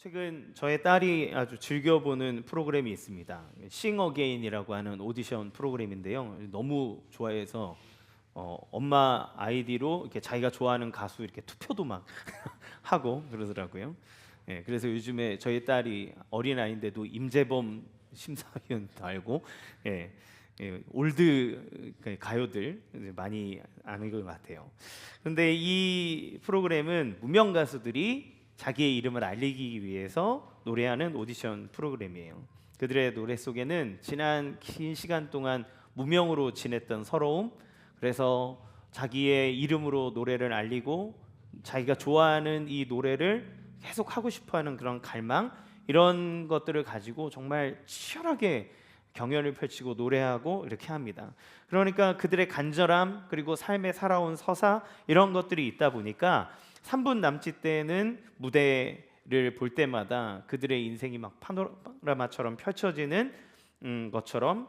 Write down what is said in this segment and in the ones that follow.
최근 저의 딸이 아주 즐겨보는 프로그램이 있습니다. 싱 어게인이라고 하는 오디션 프로그램인데요. 너무 좋아해서 엄마 아이디로 이렇게 자기가 좋아하는 가수 이렇게 투표도 막 하고 그러더라고요. 예, 그래서 요즘에 저희 딸이 어린 아이인데도 임재범 심사위원도 알고, 예, 올드 가요들 많이 아는 것 같아요. 그런데 이 프로그램은 무명 가수들이 자기의 이름을 알리기 위해서 노래하는 오디션 프로그램이에요. 그들의 노래 속에는 지난 긴 시간 동안 무명으로 지냈던 서러움, 그래서 자기의 이름으로 노래를 알리고 자기가 좋아하는 이 노래를 계속 하고 싶어하는 그런 갈망, 이런 것들을 가지고 정말 치열하게 경연을 펼치고 노래하고 이렇게 합니다. 그러니까 그들의 간절함, 그리고 삶에 살아온 서사, 이런 것들이 있다 보니까 3분 남짓되는 무대를 볼 때마다 그들의 인생이 막 파노라마처럼 펼쳐지는 것처럼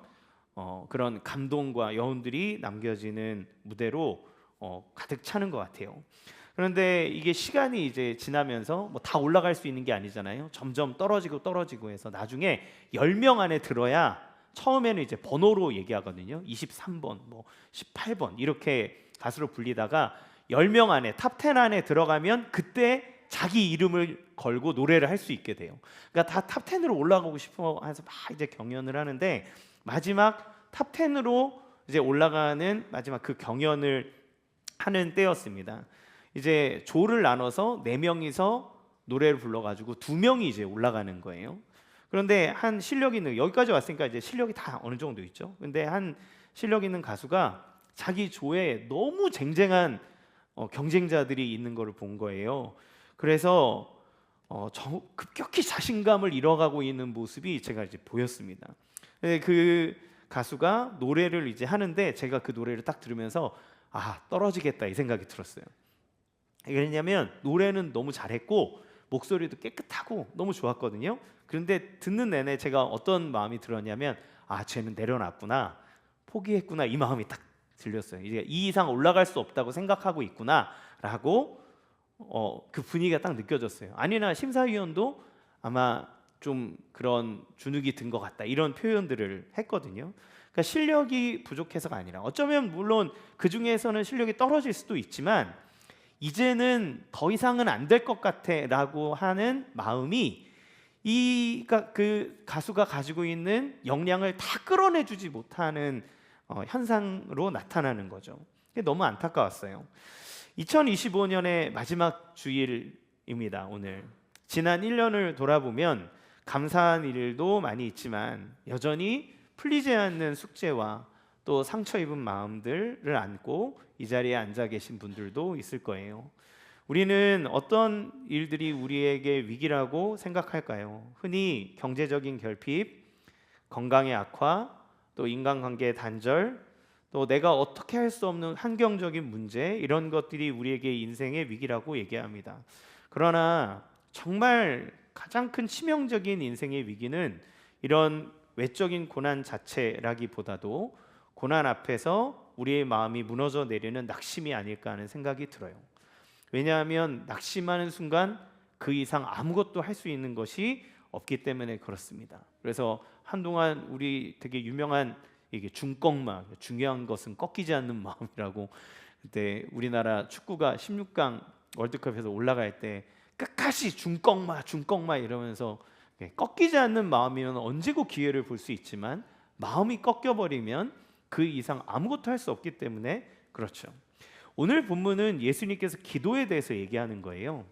그런 감동과 여운들이 남겨지는 무대로 가득 차는 것 같아요. 그런데 이게 시간이 이제 지나면서 뭐 다 올라갈 수 있는 게 아니잖아요. 점점 떨어지고 해서 나중에 10명 안에 들어야, 처음에는 이제 번호로 얘기하거든요. 23번, 뭐 18번 이렇게 가수로 불리다가 10명 안에, 탑 10 안에 들어가면 그때 자기 이름을 걸고 노래를 할 수 있게 돼요. 그러니까 다 탑 10으로 올라가고 싶어 해서 막 이제 경연을 하는데, 마지막 탑 10으로 이제 올라가는 마지막 그 경연을 하는 때였습니다. 이제 조를 나눠서 4명이서 노래를 불러가지고 2명이 이제 올라가는 거예요. 그런데 한 실력 있는, 여기까지 왔으니까 이제 실력이 다 어느 정도 있죠. 근데 한 실력 있는 가수가 자기 조에 너무 쟁쟁한 경쟁자들이 있는 것을 본 거예요. 그래서 급격히 자신감을 잃어가고 있는 모습이 제가 이제 보였습니다. 근데 그 가수가 노래를 이제 하는데, 제가 그 노래를 딱 들으면서 떨어지겠다 이 생각이 들었어요. 왜냐면 노래는 너무 잘했고 목소리도 깨끗하고 너무 좋았거든요. 그런데 듣는 내내 제가 어떤 마음이 들었냐면, 쟤는 내려놨구나, 포기했구나, 이 마음이 딱 들렸어요. 이제 이 이상 올라갈 수 없다고 생각하고 있구나라고 그 분위기가 딱 느껴졌어요. 아니나 심사위원도 아마 좀 그런 주눅이 든 것 같다, 이런 표현들을 했거든요. 그러니까 실력이 부족해서가 아니라, 어쩌면 물론 그 중에서는 실력이 떨어질 수도 있지만 이제는 더 이상은 안 될 것 같아라고 하는 마음이, 그 가수가 가지고 있는 역량을 다 끌어내주지 못하는 현상으로 나타나는 거죠. 그게 너무 안타까웠어요. 2025년의 마지막 주일입니다. 오늘 지난 1년을 돌아보면 감사한 일도 많이 있지만 여전히 풀리지 않는 숙제와 또 상처 입은 마음들을 안고 이 자리에 앉아 계신 분들도 있을 거예요. 우리는 어떤 일들이 우리에게 위기라고 생각할까요? 흔히 경제적인 결핍, 건강의 악화, 또 인간관계의 단절, 또 내가 어떻게 할 수 없는 환경적인 문제, 이런 것들이 우리에게 인생의 위기라고 얘기합니다. 그러나 정말 가장 큰 치명적인 인생의 위기는 이런 외적인 고난 자체라기보다도 고난 앞에서 우리의 마음이 무너져 내리는 낙심이 아닐까 하는 생각이 들어요. 왜냐하면 낙심하는 순간 그 이상 아무것도 할 수 있는 것이 없기 때문에 그렇습니다. 그래서 한동안 우리 되게 유명한 이게 중꺾마, 중요한 것은 꺾이지 않는 마음이라고, 그때 우리나라 축구가 16강 월드컵에서 올라갈 때 끝까지 중꺾마 이러면서, 꺾이지 않는 마음이면 언제고 기회를 볼 수 있지만 마음이 꺾여버리면 그 이상 아무것도 할 수 없기 때문에 그렇죠. 오늘 본문은 예수님께서 기도에 대해서 얘기하는 거예요.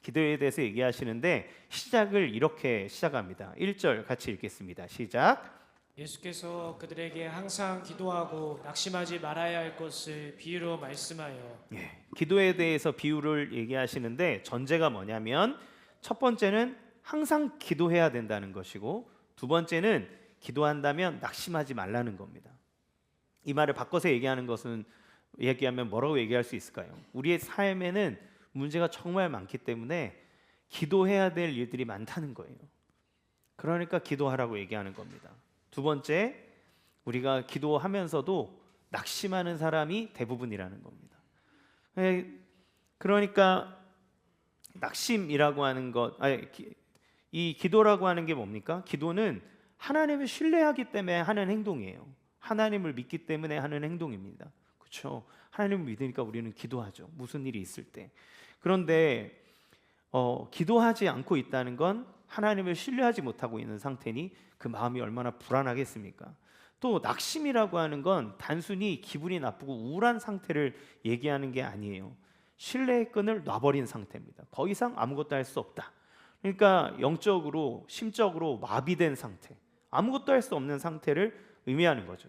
기도에 대해서 얘기하시는데 시작을 이렇게 시작합니다. 1절 같이 읽겠습니다. 시작. 예수께서 그들에게 항상 기도하고 낙심하지 말아야 할 것을 비유로 말씀하여. 기도에 대해서 비유를 얘기하시는데 전제가 뭐냐면, 첫 번째는 항상 기도해야 된다는 것이고, 두 번째는 기도한다면 낙심하지 말라는 겁니다. 이 말을 바꿔서 얘기하면 뭐라고 얘기할 수 있을까요? 우리의 삶에는 문제가 정말 많기 때문에 기도해야 될 일들이 많다는 거예요. 그러니까 기도하라고 얘기하는 겁니다. 두 번째, 우리가 기도하면서도 낙심하는 사람이 대부분이라는 겁니다. 그러니까 낙심이라고 하는 것, 이 기도라고 하는 게 뭡니까? 기도는 하나님을 신뢰하기 때문에 하는 행동이에요. 하나님을 믿기 때문에 하는 행동입니다. 그렇죠? 하나님을 믿으니까 우리는 기도하죠. 무슨 일이 있을 때. 그런데 기도하지 않고 있다는 건 하나님을 신뢰하지 못하고 있는 상태니 그 마음이 얼마나 불안하겠습니까? 또 낙심이라고 하는 건 단순히 기분이 나쁘고 우울한 상태를 얘기하는 게 아니에요. 신뢰의 끈을 놔버린 상태입니다. 더 이상 아무것도 할 수 없다. 그러니까 영적으로 심적으로 마비된 상태, 아무것도 할 수 없는 상태를 의미하는 거죠.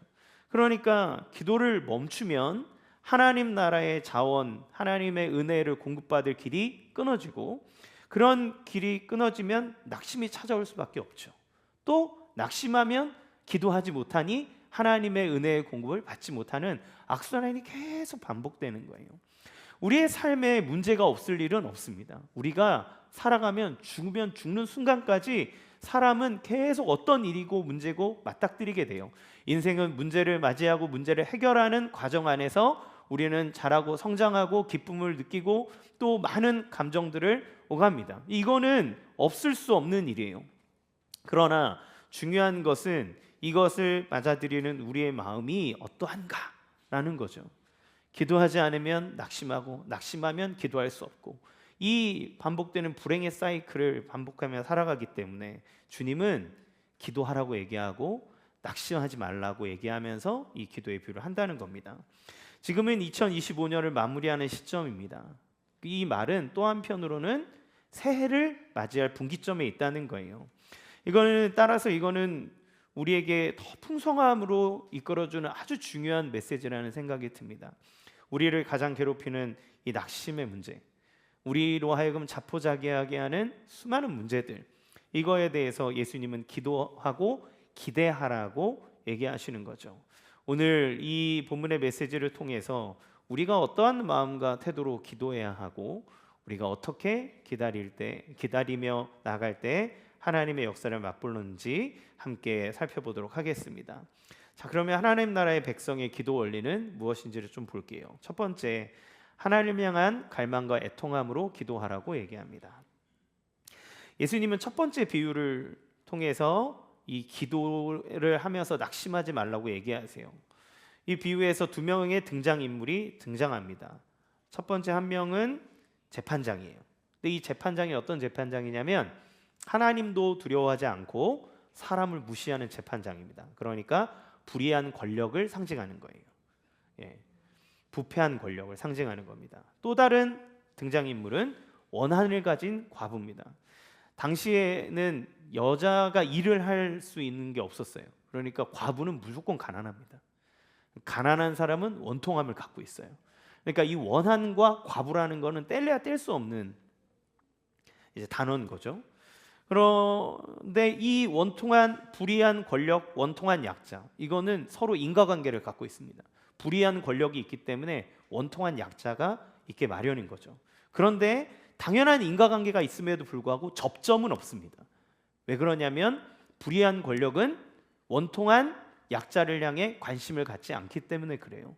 그러니까 기도를 멈추면 하나님 나라의 자원, 하나님의 은혜를 공급받을 길이 끊어지고, 그런 길이 끊어지면 낙심이 찾아올 수밖에 없죠. 또 낙심하면 기도하지 못하니 하나님의 은혜의 공급을 받지 못하는 악순환이 계속 반복되는 거예요. 우리의 삶에 문제가 없을 일은 없습니다. 우리가 살아가면 죽으면 죽는 순간까지 사람은 계속 어떤 일이고 문제고 맞닥뜨리게 돼요. 인생은 문제를 맞이하고 문제를 해결하는 과정 안에서 우리는 자라고 성장하고 기쁨을 느끼고 또 많은 감정들을 오갑니다. 이거는 없을 수 없는 일이에요. 그러나 중요한 것은 이것을 맞아들이는 우리의 마음이 어떠한가라는 거죠. 기도하지 않으면 낙심하고, 낙심하면 기도할 수 없고, 이 반복되는 불행의 사이클을 반복하며 살아가기 때문에 주님은 기도하라고 얘기하고 낙심하지 말라고 얘기하면서 이 기도의 비유를 한다는 겁니다. 지금은 2025년을 마무리하는 시점입니다. 이 말은 또 한편으로는 새해를 맞이할 분기점에 있다는 거예요. 이거는 우리에게 더 풍성함으로 이끌어주는 아주 중요한 메시지라는 생각이 듭니다. 우리를 가장 괴롭히는 이 낙심의 문제, 우리로 하여금 자포자기하게 하는 수많은 문제들, 이거에 대해서 예수님은 기도하고 기대하라고 얘기하시는 거죠. 오늘 이 본문의 메시지를 통해서 우리가 어떠한 마음과 태도로 기도해야 하고, 우리가 어떻게 기다리며 나갈 때 하나님의 역사를 맛보는지 함께 살펴보도록 하겠습니다. 자, 그러면 하나님 나라의 백성의 기도 원리는 무엇인지를 좀 볼게요. 첫 번째, 하나님을 향한 갈망과 애통함으로 기도하라고 얘기합니다. 예수님은 첫 번째 비유를 통해서 이 기도를 하면서 낙심하지 말라고 얘기하세요. 이 비유에서 두 명의 등장인물이 등장합니다. 첫 번째 한 명은 재판장이에요. 근데 이 재판장이 어떤 재판장이냐면 하나님도 두려워하지 않고 사람을 무시하는 재판장입니다. 그러니까 불의한 권력을 상징하는 거예요. 예, 부패한 권력을 상징하는 겁니다. 또 다른 등장인물은 원한을 가진 과부입니다. 당시에는 여자가 일을 할 수 있는 게 없었어요. 그러니까 과부는 무조건 가난합니다. 가난한 사람은 원통함을 갖고 있어요. 그러니까 이 원한과 과부라는 거는 뗄래야 뗄 수 없는 이제 단어인 거죠. 그런데 이 원통한 불의한 권력, 원통한 약자, 이거는 서로 인과관계를 갖고 있습니다. 불의한 권력이 있기 때문에 원통한 약자가 있게 마련인 거죠. 그런데 당연한 인과관계가 있음에도 불구하고 접점은 없습니다. 왜 그러냐면 불의한 권력은 원통한 약자를 향해 관심을 갖지 않기 때문에 그래요.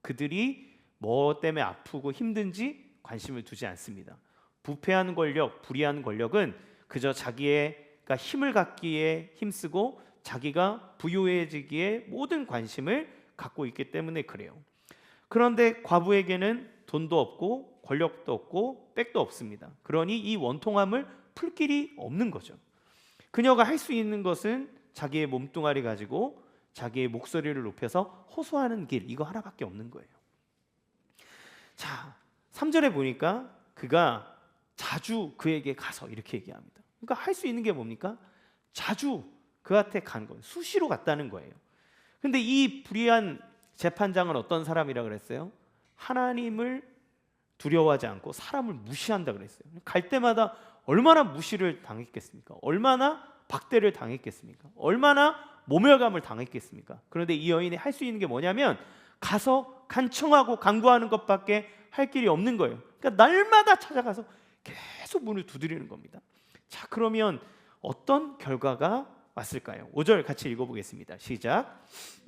그들이 뭐 때문에 아프고 힘든지 관심을 두지 않습니다. 부패한 권력, 불의한 권력은 그저 자기가 힘을 갖기에 힘쓰고 자기가 부유해지기에 모든 관심을 갖고 있기 때문에 그래요. 그런데 과부에게는 돈도 없고 권력도 없고 백도 없습니다. 그러니 이 원통함을 풀 길이 없는 거죠. 그녀가 할 수 있는 것은 자기의 몸뚱아리 가지고 자기의 목소리를 높여서 호소하는 길, 이거 하나밖에 없는 거예요. 자, 3절에 보니까 그가 자주 그에게 가서 이렇게 얘기합니다. 그러니까 할 수 있는 게 뭡니까? 자주 그한테 간 거예요. 수시로 갔다는 거예요. 근데 이 불의한 재판장은 어떤 사람이라 그랬어요? 하나님을 두려워하지 않고 사람을 무시한다 그랬어요. 갈 때마다 얼마나 무시를 당했겠습니까? 얼마나 박대를 당했겠습니까? 얼마나 모멸감을 당했겠습니까? 그런데 이 여인이 할 수 있는 게 뭐냐면 가서 간청하고 간구하는 것밖에 할 길이 없는 거예요. 그러니까 날마다 찾아가서 계속 문을 두드리는 겁니다. 자, 그러면 어떤 결과가 왔을까요? 5절 같이 읽어보겠습니다. 시작.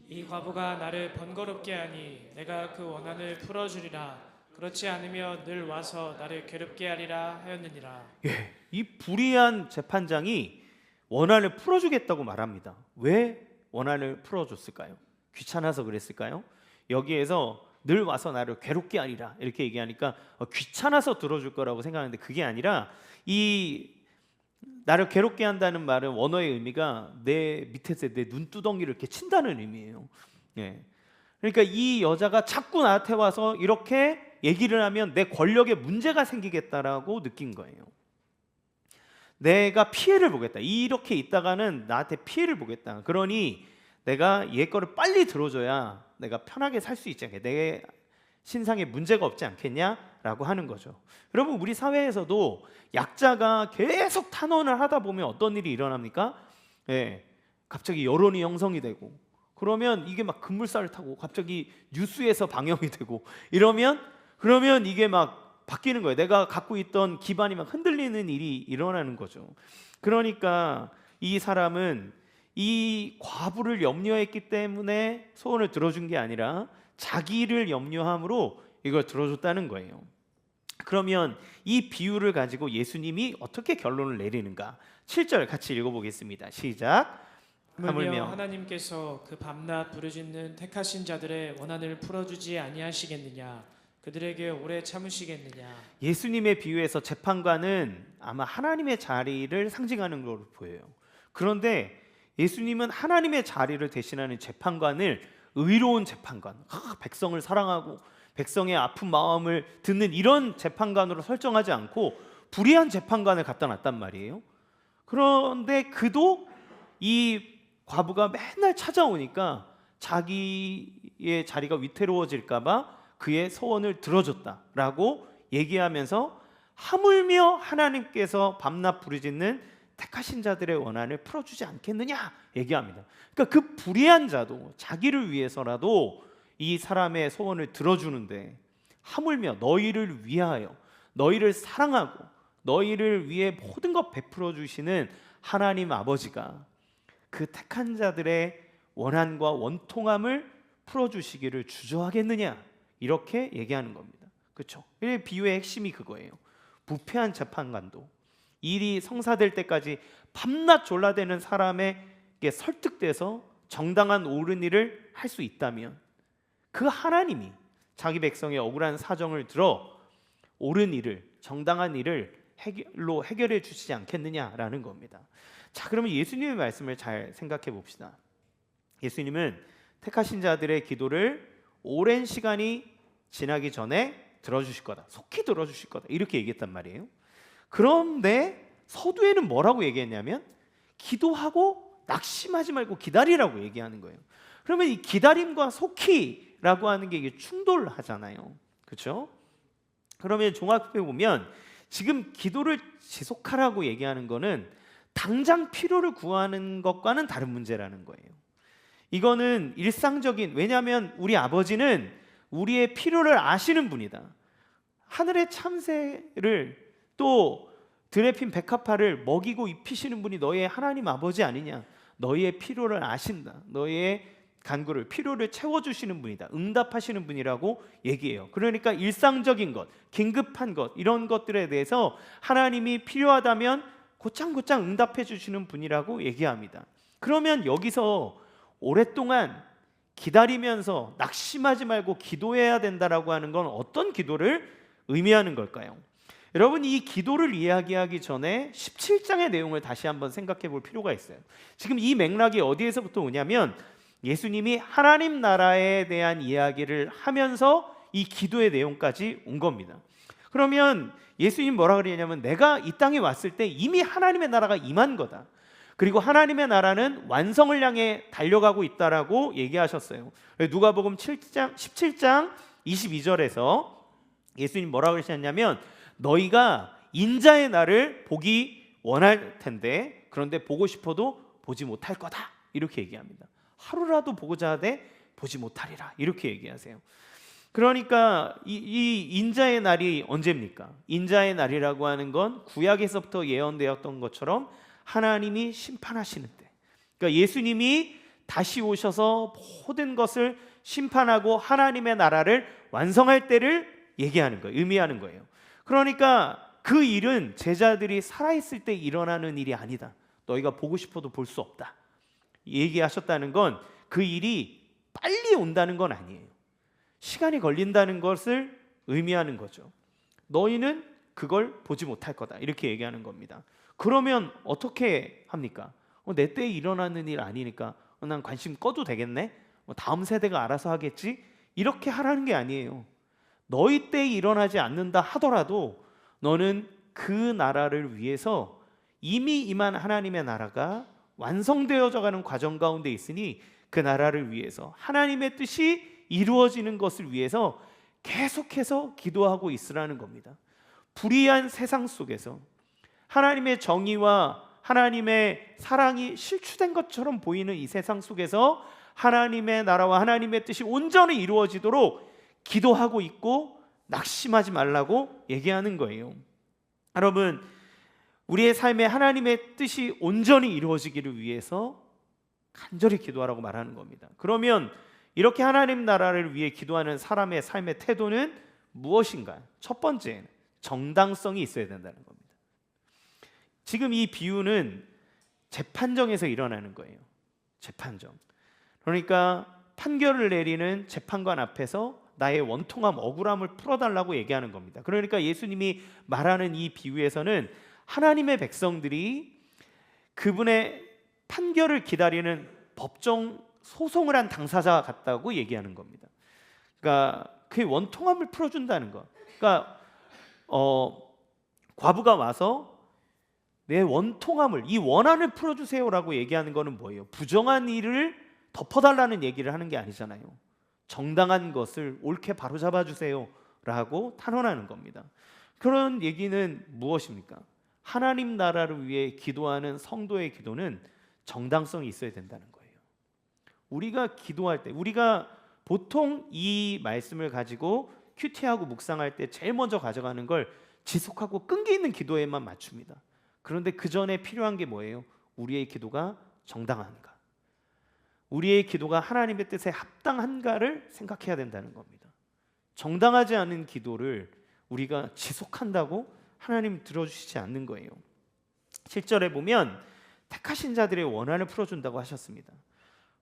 이 과부가 나를 번거롭게 하니 내가 그 원한을 풀어주리라. 그렇지 않으면 늘 와서 나를 괴롭게 하리라 하였느니라. 예, 이 불의한 재판장이 원한을 풀어주겠다고 말합니다. 왜 원한을 풀어줬을까요? 귀찮아서 그랬을까요? 여기에서 늘 와서 나를 괴롭게 하리라 이렇게 얘기하니까 귀찮아서 들어줄 거라고 생각하는데 그게 아니라 이 나를 괴롭게 한다는 말은 원어의 의미가 내 밑에서 내 눈두덩이를 이렇게 친다는 의미예요. 예. 그러니까 이 여자가 자꾸 나한테 와서 이렇게 얘기를 하면 내 권력에 문제가 생기겠다라고 느낀 거예요. 내가 피해를 보겠다. 이렇게 있다가는 나한테 피해를 보겠다. 그러니 내가 얘 거를 빨리 들어줘야 내가 편하게 살 수 있지 않겠냐. 내 신상에 문제가 없지 않겠냐라고 하는 거죠. 여러분 우리 사회에서도 약자가 계속 탄원을 하다 보면 어떤 일이 일어납니까? 예, 갑자기 여론이 형성이 되고 그러면 이게 막 급물살을 타고 갑자기 뉴스에서 방영이 되고 그러면 이게 막 바뀌는 거예요. 내가 갖고 있던 기반이 막 흔들리는 일이 일어나는 거죠. 그러니까 이 사람은 이 과부를 염려했기 때문에 소원을 들어준 게 아니라 자기를 염려함으로 이걸 들어줬다는 거예요. 그러면 이 비유를 가지고 예수님이 어떻게 결론을 내리는가? 7절 같이 읽어보겠습니다. 시작. 하물며 하나님께서 그 밤낮 부르짖는 택하신 자들의 원한을 풀어주지 아니하시겠느냐? 그들에게 오래 참으시겠느냐? 예수님의 비유에서 재판관은 아마 하나님의 자리를 상징하는 걸로 보여요. 그런데 예수님은 하나님의 자리를 대신하는 재판관을 의로운 재판관, 백성을 사랑하고 백성의 아픈 마음을 듣는 이런 재판관으로 설정하지 않고 불의한 재판관을 갖다 놨단 말이에요. 그런데 그도 이 과부가 맨날 찾아오니까 자기의 자리가 위태로워질까 봐 그의 소원을 들어줬다라고 얘기하면서 하물며 하나님께서 밤낮 부르짖는 택하신 자들의 원한을 풀어주지 않겠느냐 얘기합니다. 그러니까 그 불의한 자도 자기를 위해서라도 이 사람의 소원을 들어주는데 하물며 너희를 위하여 너희를 사랑하고 너희를 위해 모든 것 베풀어 주시는 하나님 아버지가 그 택한 자들의 원한과 원통함을 풀어주시기를 주저하겠느냐 이렇게 얘기하는 겁니다. 그렇죠? 비유의 핵심이 그거예요. 부패한 재판관도 일이 성사될 때까지 밤낮 졸라대는 사람에게 설득돼서 정당한 옳은 일을 할 수 있다면 그 하나님이 자기 백성의 억울한 사정을 들어 옳은 일을 정당한 일을 해결해 주시지 않겠느냐라는 겁니다. 자, 그러면 예수님의 말씀을 잘 생각해 봅시다. 예수님은 택하신 자들의 기도를 오랜 시간이 지나기 전에 들어주실 거다. 속히 들어주실 거다. 이렇게 얘기했단 말이에요. 그런데 서두에는 뭐라고 얘기했냐면 기도하고 낙심하지 말고 기다리라고 얘기하는 거예요. 그러면 이 기다림과 속히라고 하는 게 이게 충돌하잖아요. 그렇죠? 그러면 종합해 보면 지금 기도를 지속하라고 얘기하는 거는 당장 필요를 구하는 것과는 다른 문제라는 거예요. 이거는 일상적인, 왜냐하면 우리 아버지는 우리의 필요를 아시는 분이다. 하늘의 참새를 또 들에 핀 백합화를 먹이고 입히시는 분이 너희의 하나님 아버지 아니냐. 너희의 필요를 아신다. 너희의 간구를, 필요를 채워주시는 분이다. 응답하시는 분이라고 얘기해요. 그러니까 일상적인 것, 긴급한 것, 이런 것들에 대해서 하나님이 필요하다면 곧장 응답해 주시는 분이라고 얘기합니다. 그러면 여기서 오랫동안 기다리면서 낙심하지 말고 기도해야 된다라고 하는 건 어떤 기도를 의미하는 걸까요? 여러분, 이 기도를 이야기하기 전에 17장의 내용을 다시 한번 생각해 볼 필요가 있어요. 지금 이 맥락이 어디에서부터 오냐면 예수님이 하나님 나라에 대한 이야기를 하면서 이 기도의 내용까지 온 겁니다. 그러면 예수님 뭐라 그러냐면 내가 이 땅에 왔을 때 이미 하나님의 나라가 임한 거다. 그리고 하나님의 나라는 완성을 향해 달려가고 있다라고 얘기하셨어요. 누가복음 17장 22절에서 예수님 뭐라 그러셨냐면 너희가 인자의 날을 보기 원할 텐데 그런데 보고 싶어도 보지 못할 거다. 이렇게 얘기합니다. 하루라도 보고자 하되 보지 못하리라. 이렇게 얘기하세요. 그러니까 이 인자의 날이 언제입니까? 인자의 날이라고 하는 건 구약에서부터 예언되었던 것처럼 하나님이 심판하시는 때, 그러니까 예수님이 다시 오셔서 모든 것을 심판하고 하나님의 나라를 완성할 때를 얘기하는 거예요. 의미하는 거예요. 그러니까 그 일은 제자들이 살아있을 때 일어나는 일이 아니다. 너희가 보고 싶어도 볼 수 없다. 얘기하셨다는 건 그 일이 빨리 온다는 건 아니에요. 시간이 걸린다는 것을 의미하는 거죠. 너희는 그걸 보지 못할 거다. 이렇게 얘기하는 겁니다. 그러면 어떻게 합니까? 내 때에 일어나는 일 아니니까 난 관심 꺼도 되겠네? 다음 세대가 알아서 하겠지? 이렇게 하라는 게 아니에요. 너희 때에 일어나지 않는다 하더라도 너는 그 나라를 위해서 이미 임한 하나님의 나라가 완성되어져 가는 과정 가운데 있으니 그 나라를 위해서 하나님의 뜻이 이루어지는 것을 위해서 계속해서 기도하고 있으라는 겁니다. 불의한 세상 속에서 하나님의 정의와 하나님의 사랑이 실추된 것처럼 보이는 이 세상 속에서 하나님의 나라와 하나님의 뜻이 온전히 이루어지도록 기도하고 있고 낙심하지 말라고 얘기하는 거예요. 여러분, 우리의 삶에 하나님의 뜻이 온전히 이루어지기를 위해서 간절히 기도하라고 말하는 겁니다. 그러면 이렇게 하나님 나라를 위해 기도하는 사람의 삶의 태도는 무엇인가? 첫 번째는 정당성이 있어야 된다는 겁니다. 지금 이 비유는 재판정에서 일어나는 거예요. 재판정. 그러니까 판결을 내리는 재판관 앞에서 나의 원통함, 억울함을 풀어달라고 얘기하는 겁니다. 그러니까 예수님이 말하는 이 비유에서는 하나님의 백성들이 그분의 판결을 기다리는 법정 소송을 한 당사자 같다고 얘기하는 겁니다. 그러니까 그의 원통함을 풀어준다는 것. 그러니까 과부가 와서 내 원통함을, 이 원한을 풀어주세요라고 얘기하는 것은 뭐예요? 부정한 일을 덮어달라는 얘기를 하는 게 아니잖아요. 정당한 것을 옳게 바로잡아 주세요라고 탄원하는 겁니다. 그런 얘기는 무엇입니까? 하나님 나라를 위해 기도하는 성도의 기도는 정당성이 있어야 된다는 거예요. 우리가 기도할 때, 우리가 보통 이 말씀을 가지고 큐티하고 묵상할 때 제일 먼저 가져가는 걸 지속하고 끈기 있는 기도에만 맞춥니다. 그런데 그 전에 필요한 게 뭐예요? 우리의 기도가 정당한가? 우리의 기도가 하나님의 뜻에 합당한가를 생각해야 된다는 겁니다. 정당하지 않은 기도를 우리가 지속한다고 하나님 들어주시지 않는 거예요. 7절에 보면 택하신 자들의 원한을 풀어준다고 하셨습니다.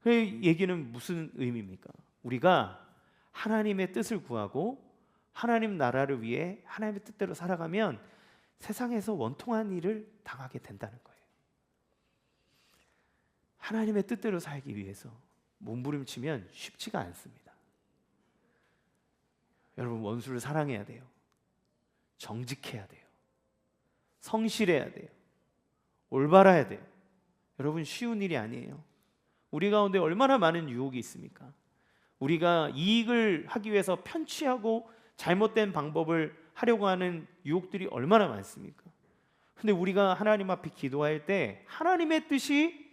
그 얘기는 무슨 의미입니까? 우리가 하나님의 뜻을 구하고 하나님 나라를 위해 하나님의 뜻대로 살아가면 세상에서 원통한 일을 당하게 된다는 거예요. 하나님의 뜻대로 살기 위해서 몸부림치면 쉽지가 않습니다. 여러분, 원수를 사랑해야 돼요. 정직해야 돼요. 성실해야 돼요. 올바라야 돼요. 여러분, 쉬운 일이 아니에요. 우리 가운데 얼마나 많은 유혹이 있습니까? 우리가 이익을 하기 위해서 편취하고 잘못된 방법을 하려고 하는 유혹들이 얼마나 많습니까? 근데 우리가 하나님 앞에 기도할 때 하나님의 뜻이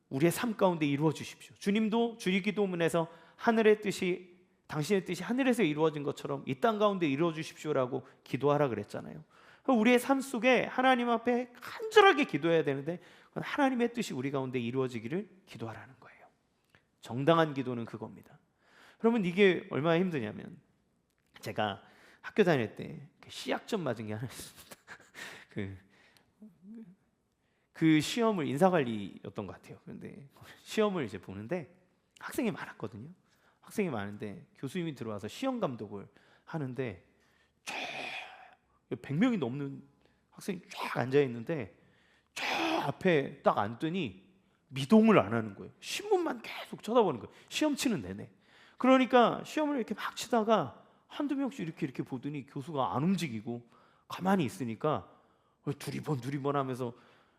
우리의 삶 가운데 이루어 주십시오. 주님도 주의 기도문에서 하늘의 뜻이, 당신의 뜻이 하늘에서 이루어진 것처럼 이 땅 가운데 이루어 주십시오라고 기도하라 그랬잖아요. 우리의 삶 속에 하나님 앞에 간절하게 기도해야 되는데 하나님의 뜻이 우리 가운데 이루어지기를 기도하라는 거예요. 정당한 기도는 그겁니다. 그러면 이게 얼마나 힘드냐면, 제가 학교 다닐 때 시약점 맞은 게 하나 있습니다. 그 시험을, 인사관리였던 것 같아요. 그런데 시험을 이제 보는데 학생이 많았거든요. 학생이 많은데 교수님이 들어와서 시험 감독을 하는데 100명이 넘는 학생이 쫙 앉아 있는데 저 앞에 딱 앉더니 미동을 안 하는 거예요. 신문만 계속 쳐다보는 거예요. 시험 치는 내내. 그러니까 시험을 이렇게 막 치다가 한두 명씩 이렇게 보더니 교수가 안 움직이고 가만히 있으니까 두리번 하면서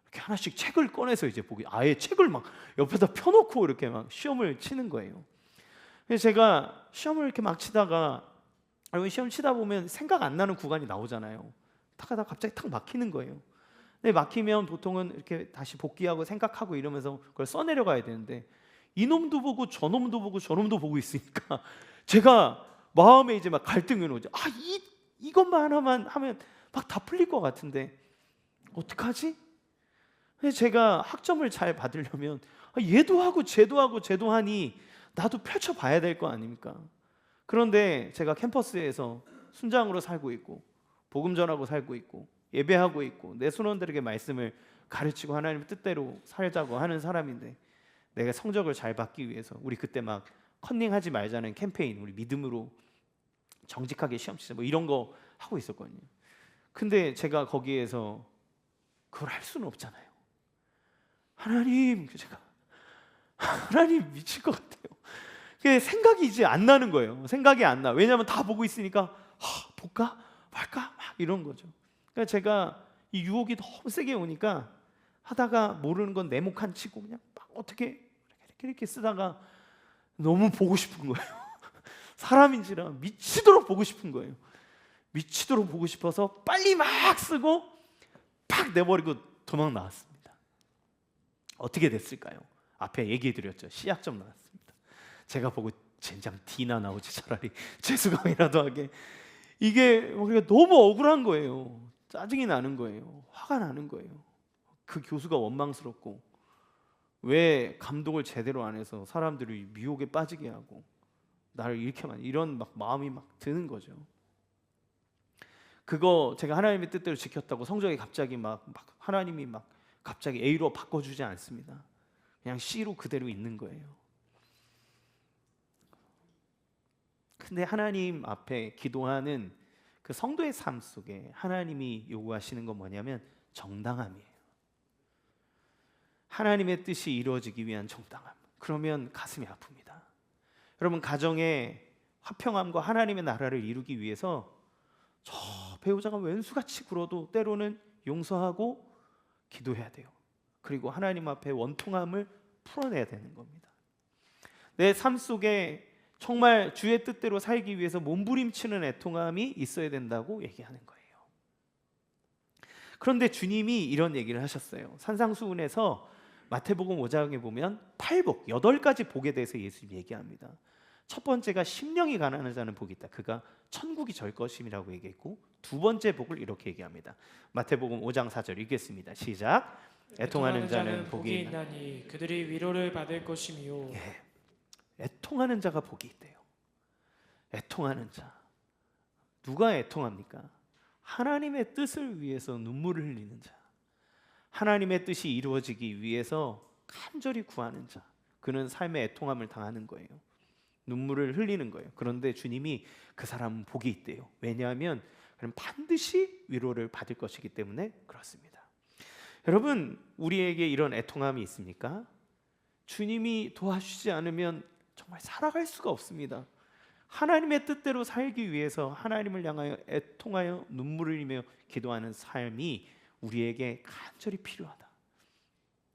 이렇게 하나씩 책을 꺼내서 이제 보기, 아예 책을 막 옆에다 펴놓고 이렇게 막 시험을 치는 거예요. 그래서 제가 시험을 이렇게 막 치다가, 여러분 시험 치다 보면 생각 안 나는 구간이 나오잖아요. 하다가 갑자기 탁 막히는 거예요. 근데 막히면 보통은 이렇게 다시 복귀하고 생각하고 이러면서 그걸 써내려가야 되는데, 이놈도 보고 저놈도 보고 저놈도 보고 있으니까 제가 마음에 이제 막 갈등이 오죠. 이것만 하나만 하면 막 다 풀릴 것 같은데 어떡하지? 근데 제가 학점을 잘 받으려면 얘도 하고 쟤도 하니 나도 펼쳐봐야 될 거 아닙니까? 그런데 제가 캠퍼스에서 순장으로 살고 있고 복음 전하고 살고 있고 예배하고 있고 내 손원들에게 말씀을 가르치고 하나님의 뜻대로 살자고 하는 사람인데 내가 성적을 잘 받기 위해서 우리 그때 막 컨닝하지 말자는 캠페인, 우리 믿음으로 정직하게 시험 치자 뭐 이런 거 하고 있었거든요. 근데 제가 거기에서 그걸 할 수는 없잖아요. 하나님 미칠 것 같아요. 그게 생각이 이제 안 나는 거예요. 생각이 안 나. 왜냐하면 다 보고 있으니까 볼까 말까 막 이런 거죠. 그러니까 제가 이 유혹이 너무 세게 오니까 하다가 모르는 건 네모칸 치고 그냥 막 어떻게 이렇게 쓰다가 너무 보고 싶은 거예요. 사람인지라 미치도록 보고 싶은 거예요. 미치도록 보고 싶어서 빨리 막 쓰고 팍 내버리고 도망 나왔습니다. 어떻게 됐을까요? 앞에 얘기해드렸죠. 시약점 나왔습니다. 제가 보고 젠장 D나 나오지 차라리 재수강이라도 하게. 이게 우리가 너무 억울한 거예요. 짜증이 나는 거예요. 화가 나는 거예요. 그 교수가 원망스럽고 왜 감독을 제대로 안 해서 사람들이 미혹에 빠지게 하고 나를 이렇게만 이런 막 마음이 막 드는 거죠. 그거 제가 하나님의 뜻대로 지켰다고 성적이 갑자기 막 하나님이 막 갑자기 A로 바꿔주지 않습니다. 그냥 C로 그대로 있는 거예요. 근데 하나님 앞에 기도하는 그 성도의 삶 속에 하나님이 요구하시는 건 뭐냐면 정당함이에요. 하나님의 뜻이 이루어지기 위한 정당함. 그러면 가슴이 아픕니다. 여러분, 가정의 화평함과 하나님의 나라를 이루기 위해서 저 배우자가 왼수같이 굴어도 때로는 용서하고 기도해야 돼요. 그리고 하나님 앞에 원통함을 풀어내야 되는 겁니다. 내 삶 속에 정말 주의 뜻대로 살기 위해서 몸부림치는 애통함이 있어야 된다고 얘기하는 거예요. 그런데 주님이 이런 얘기를 하셨어요. 산상수훈에서 마태복음 5장에 보면 8복, 8가지 복에 대해서 예수님이 얘기합니다. 첫 번째가 심령이 가난한 자는 복이 있다. 그가 천국이 절 것임이라고 얘기했고, 두 번째 복을 이렇게 얘기합니다. 마태복음 5장 4절 읽겠습니다. 시작. 애통하는 자는 복이 있나니 그들이 위로를 받을 것이미요. 예, 애통하는 자가 복이 있대요. 애통하는 자. 누가 애통합니까? 하나님의 뜻을 위해서 눈물을 흘리는 자. 하나님의 뜻이 이루어지기 위해서 간절히 구하는 자. 그는 삶의 애통함을 당하는 거예요. 눈물을 흘리는 거예요. 그런데 주님이 그 사람은 복이 있대요. 왜냐하면 그는 반드시 위로를 받을 것이기 때문에 그렇습니다. 여러분, 우리에게 이런 애통함이 있습니까? 주님이 도와주지 않으면 정말 살아갈 수가 없습니다. 하나님의 뜻대로 살기 위해서 하나님을 향하여 애통하여 눈물을 흘리며 기도하는 삶이 우리에게 간절히 필요하다.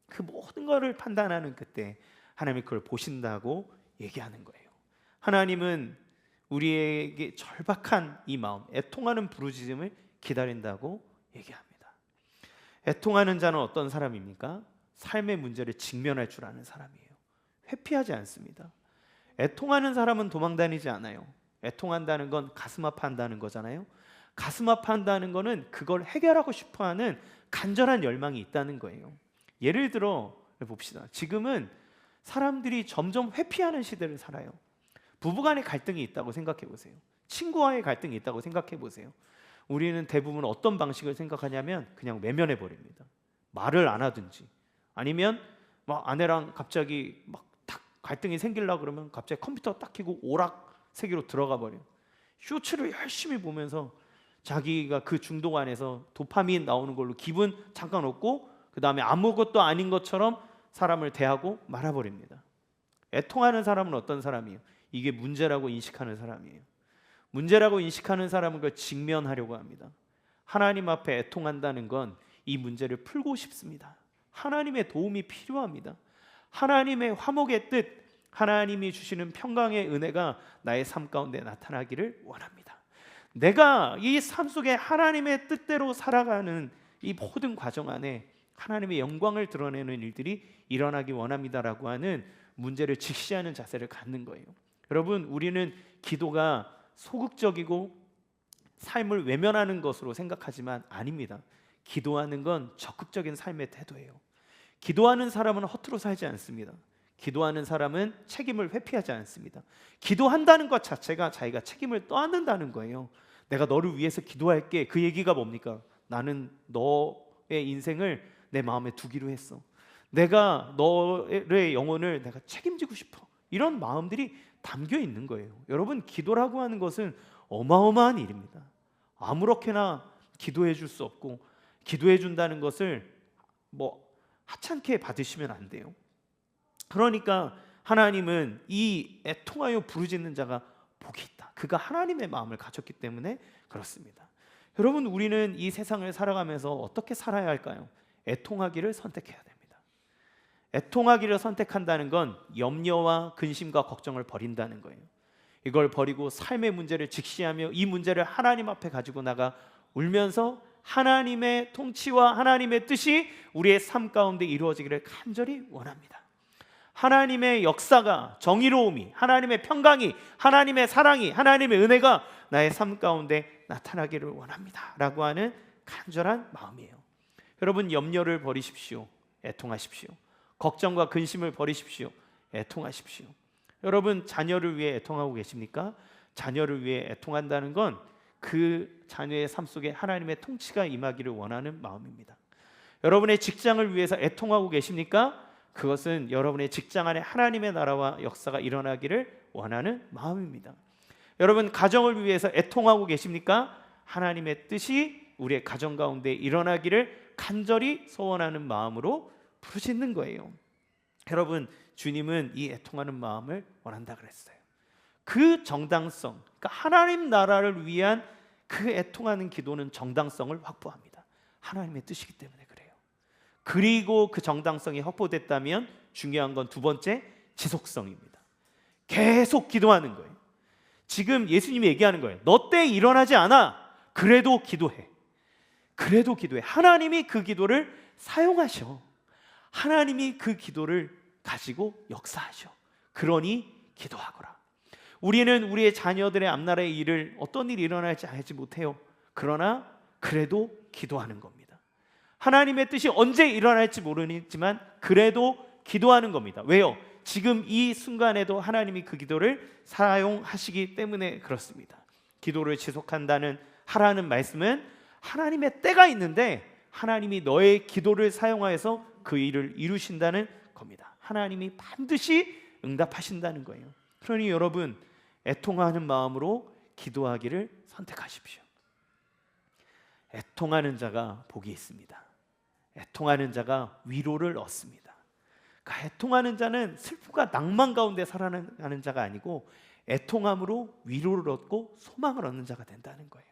그 모든 것을 판단하는 그때 하나님이 그걸 보신다고 얘기하는 거예요. 하나님은 우리에게 절박한 이 마음, 애통하는 부르짖음을 기다린다고 얘기합니다. 애통하는 자는 어떤 사람입니까? 삶의 문제를 직면할 줄 아는 사람이에요. 회피하지 않습니다. 애통하는 사람은 도망다니지 않아요. 애통한다는 건 가슴 아파한다는 거잖아요. 가슴 아파한다는 거는 그걸 해결하고 싶어하는 간절한 열망이 있다는 거예요. 예를 들어 봅시다. 지금은 사람들이 점점 회피하는 시대를 살아요. 부부간의 갈등이 있다고 생각해 보세요. 친구와의 갈등이 있다고 생각해 보세요. 우리는 대부분 어떤 방식을 생각하냐면 그냥 외면해 버립니다. 말을 안 하든지 아니면 막 아내랑 갑자기 막 탁 갈등이 생기려고 그러면 갑자기 컴퓨터 딱 켜고 오락 세계로 들어가 버려요. 쇼츠를 열심히 보면서 자기가 그 중독 안에서 도파민 나오는 걸로 기분 잠깐 얻고 그 다음에 아무것도 아닌 것처럼 사람을 대하고 말아버립니다. 애통하는 사람은 어떤 사람이에요? 이게 문제라고 인식하는 사람이에요. 문제라고 인식하는 사람은 그걸 직면하려고 합니다. 하나님 앞에 애통한다는 건 이 문제를 풀고 싶습니다. 하나님의 도움이 필요합니다. 하나님의 화목의 뜻, 하나님이 주시는 평강의 은혜가 나의 삶 가운데 나타나기를 원합니다. 내가 이 삶 속에 하나님의 뜻대로 살아가는 이 모든 과정 안에 하나님의 영광을 드러내는 일들이 일어나기 원합니다라고 하는 문제를 직시하는 자세를 갖는 거예요. 여러분, 우리는 기도가 소극적이고 삶을 외면하는 것으로 생각하지만 아닙니다. 기도하는 건 적극적인 삶의 태도예요. 기도하는 사람은 허투루 살지 않습니다. 기도하는 사람은 책임을 회피하지 않습니다. 기도한다는 것 자체가 자기가 책임을 떠안는다는 거예요. 내가 너를 위해서 기도할게. 그 얘기가 뭡니까? 나는 너의 인생을 내 마음에 두기로 했어. 내가 너의 영혼을 내가 책임지고 싶어. 이런 마음들이 담겨 있는 거예요. 여러분, 기도라고 하는 것은 어마어마한 일입니다. 아무렇게나 기도해 줄 수 없고, 기도해 준다는 것을 뭐 하찮게 받으시면 안 돼요. 그러니까 하나님은 이 애통하여 부르짖는 자가 복이 있다. 그가 하나님의 마음을 가졌기 때문에 그렇습니다. 여러분, 우리는 이 세상을 살아가면서 어떻게 살아야 할까요? 애통하기를 선택해야 됩니다. 애통하기를 선택한다는 건 염려와 근심과 걱정을 버린다는 거예요. 이걸 버리고 삶의 문제를 직시하며 이 문제를 하나님 앞에 가지고 나가 울면서 하나님의 통치와 하나님의 뜻이 우리의 삶 가운데 이루어지기를 간절히 원합니다. 하나님의 역사가, 정의로움이, 하나님의 평강이, 하나님의 사랑이, 하나님의 은혜가 나의 삶 가운데 나타나기를 원합니다 라고 하는 간절한 마음이에요. 여러분, 염려를 버리십시오. 애통하십시오. 걱정과 근심을 버리십시오. 애통하십시오. 여러분, 자녀를 위해 애통하고 계십니까? 자녀를 위해 애통한다는 건 그 자녀의 삶 속에 하나님의 통치가 임하기를 원하는 마음입니다. 여러분의 직장을 위해서 애통하고 계십니까? 그것은 여러분의 직장 안에 하나님의 나라와 역사가 일어나기를 원하는 마음입니다. 여러분, 가정을 위해서 애통하고 계십니까? 하나님의 뜻이 우리의 가정 가운데 일어나기를 간절히 소원하는 마음으로 부르짖는 거예요. 여러분, 주님은 이 애통하는 마음을 원한다 그랬어요. 그 정당성, 그러니까 하나님 나라를 위한 그 애통하는 기도는 정당성을 확보합니다. 하나님의 뜻이기 때문에 그래요. 그리고 그 정당성이 확보됐다면 중요한 건 두 번째, 지속성입니다. 계속 기도하는 거예요. 지금 예수님이 얘기하는 거예요. 너 때 일어나지 않아. 그래도 기도해. 그래도 기도해. 하나님이 그 기도를 사용하셔. 하나님이 그 기도를 가지고 역사하셔. 그러니 기도하거라. 우리는 우리의 자녀들의 앞나라의 일을 어떤 일이 일어날지 알지 못해요. 그러나 그래도 기도하는 겁니다. 하나님의 뜻이 언제 일어날지 모르지만 그래도 기도하는 겁니다. 왜요? 지금 이 순간에도 하나님이 그 기도를 사용하시기 때문에 그렇습니다. 기도를 지속한다는 하라는 말씀은 하나님의 때가 있는데 하나님이 너의 기도를 사용하여서 그 일을 이루신다는 겁니다. 하나님이 반드시 응답하신다는 거예요. 그러니 여러분, 애통하는 마음으로 기도하기를 선택하십시오. 애통하는 자가 복이 있습니다. 애통하는 자가 위로를 얻습니다. 그러니까 애통하는 자는 슬픔과 낭만 가운데 살아가는 자가 아니고 애통함으로 위로를 얻고 소망을 얻는 자가 된다는 거예요.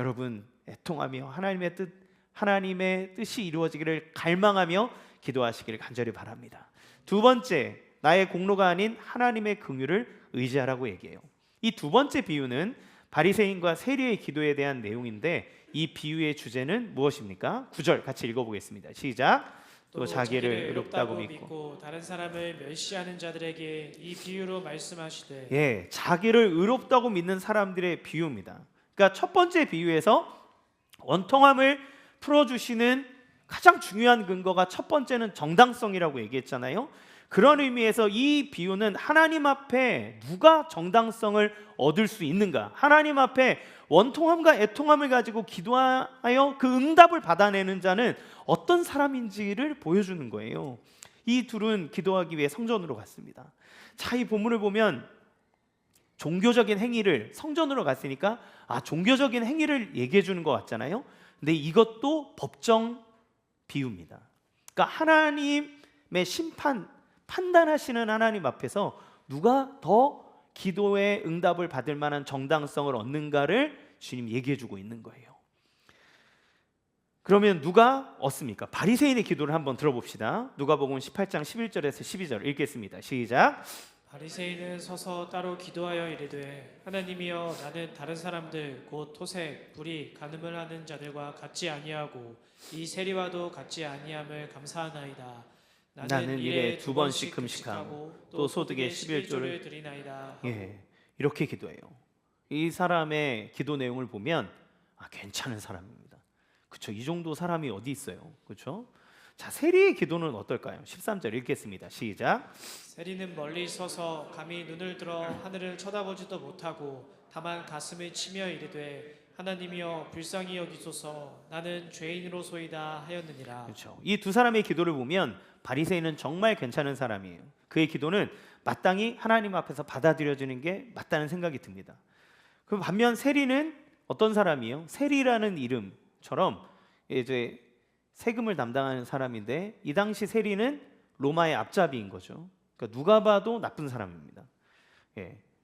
여러분, 애통하며 하나님의 뜻이 이루어지기를 갈망하며 기도하시기를 간절히 바랍니다. 두 번째, 나의 공로가 아닌 하나님의 긍휼을 의지하라고 얘기해요. 이 두 번째 비유는 바리새인과 세리의 기도에 대한 내용인데 이 비유의 주제는 무엇입니까? 9절 같이 읽어보겠습니다. 시작. 또 자기를 의롭다고 믿고 다른 사람을 멸시하는 자들에게 이 비유로 말씀하시되. 예, 자기를 의롭다고 믿는 사람들의 비유입니다. 그러니까 첫 번째 비유에서 원통함을 풀어주시는 가장 중요한 근거가 첫 번째는 정당성이라고 얘기했잖아요. 그런 의미에서 이 비유는 하나님 앞에 누가 정당성을 얻을 수 있는가, 하나님 앞에 원통함과 애통함을 가지고 기도하여 그 응답을 받아내는 자는 어떤 사람인지를 보여주는 거예요. 이 둘은 기도하기 위해 성전으로 갔습니다. 자, 이 본문을 보면 종교적인 행위를, 성전으로 갔으니까 종교적인 행위를 얘기해 주는 것 같잖아요. 근데 이것도 법정 비유입니다. 그러니까 하나님의 판단하시는 하나님 앞에서 누가 더 기도의 응답을 받을 만한 정당성을 얻는가를 주님 얘기해 주고 있는 거예요. 그러면 누가 얻습니까? 바리새인의 기도를 한번 들어봅시다. 누가복음 18장 11절에서 12절 읽겠습니다. 시작. 바리새인은 서서 따로 기도하여 이르되 하나님이여, 나는 다른 사람들 곧 토색, 불의, 간음을 하는 자들과 같지 아니하고 이 세리와도 같지 아니함을 감사하나이다. 나는 일에 2번씩 금식하고 또 소득의 11조를 드리나이다. 예, 이렇게 기도해요. 이 사람의 기도 내용을 보면 괜찮은 사람입니다. 그렇죠? 이 정도 사람이 어디 있어요? 그렇죠? 자, 세리의 기도는 어떨까요? 13절 읽겠습니다. 시작. 세리는 멀리 서서 감히 눈을 들어 하늘을 쳐다보지도 못하고 다만 가슴을 치며 이르되 하나님이여 불쌍히 여기소서 나는 죄인으로소이다 하였느니라. 그렇죠. 이 두 사람의 기도를 보면 바리새인은 정말 괜찮은 사람이에요. 그의 기도는 마땅히 하나님 앞에서 받아들여지는 게 맞다는 생각이 듭니다. 그럼 반면 세리는 어떤 사람이에요? 세리라는 이름처럼 이제 세금을 담당하는 사람인데 이 당시 세리는 로마의 앞잡이인 거죠. 그러니까 누가 봐도 나쁜 사람입니다.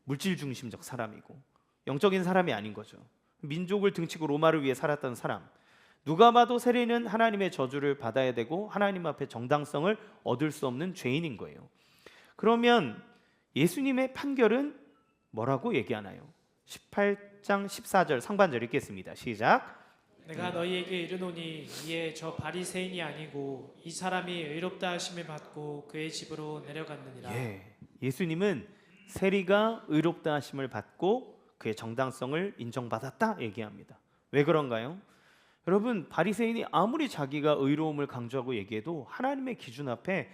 물질 중심적 사람이고 영적인 사람이 아닌 거죠. 민족을 등치고 로마를 위해 살았던 사람. 누가 봐도 세리는 하나님의 저주를 받아야 되고 하나님 앞에 정당성을 얻을 수 없는 죄인인 거예요. 그러면 예수님의 판결은 뭐라고 얘기하나요? 18장 14절 상반절 읽겠습니다. 시작. 내가 너희에게 이르노니 이에 저 바리새인이 아니고 이 사람이 의롭다 하심을 받고 그의 집으로 내려갔느니라. 예수님은 세리가 의롭다 하심을 받고 그의 정당성을 인정받았다 얘기합니다. 왜 그런가요? 여러분, 바리새인이 아무리 자기가 의로움을 강조하고 얘기해도 하나님의 기준 앞에